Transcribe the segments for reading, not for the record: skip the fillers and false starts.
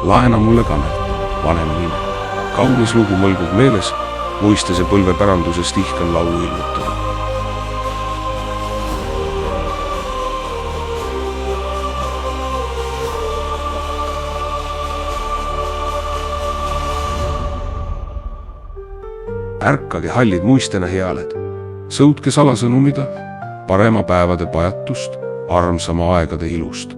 laena mulle Kanel, vanem nime. Kaunis lugu mõlgub meeles, muistese põlvepärandusest ihkan laulu ilmutada. Ärkage hallid muistena healed, sõutke salasõnumida, parema päevade pajatust, armsama aegade ilust.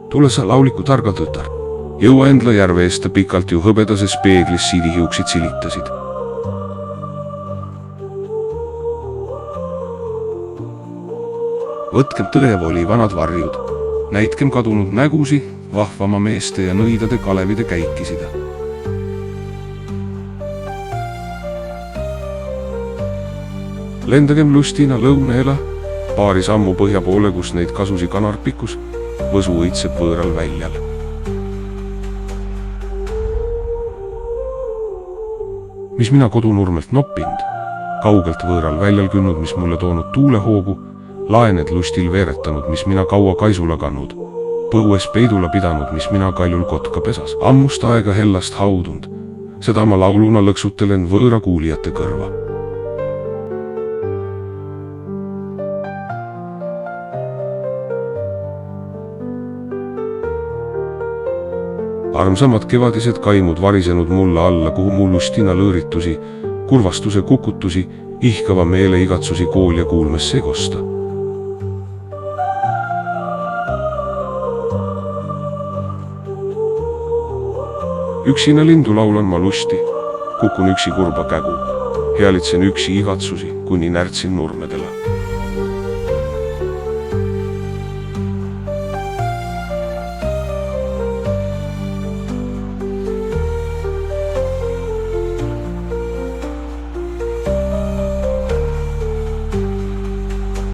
Tule sa lauliku targa tütar, jõua Endla järve eest pikalt ju hõbedases peeglis sidihiuksid silitasid. Võtkem tõevoli vanad varjud, näitkem kadunud nägusi, vahvama meeste ja nõidade kalevide käikisida. Lendagem lustina lõuneela, paari sammu põhja poole, kus neid kasusi kanarpikus, võsu õitseb võõral väljal. Mis mina kodunurmelt noppinud, kaugelt võõral väljal künnud, mis mulle toonud tuulehoogu, laened lustil veeretanud, mis mina kaua kaisula kannud, põues peidula pidanud, mis mina kaljul kotka pesas, ammust aega hellast haudund, seda ma lauluna lõksutelen võõra kuulijate kõrva. Armsamad kevadised kaimud varisenud mulla alla, kuhu mu lustina lõõritusi, kurvastuse kukutusi, ihkava meele igatsusi kool ja kuulmes segosta. Üksina lindu laulan ma lusti, kukun üksi kurba kägu, healitsen üksi igatsusi, kuni närtsin nurmedele.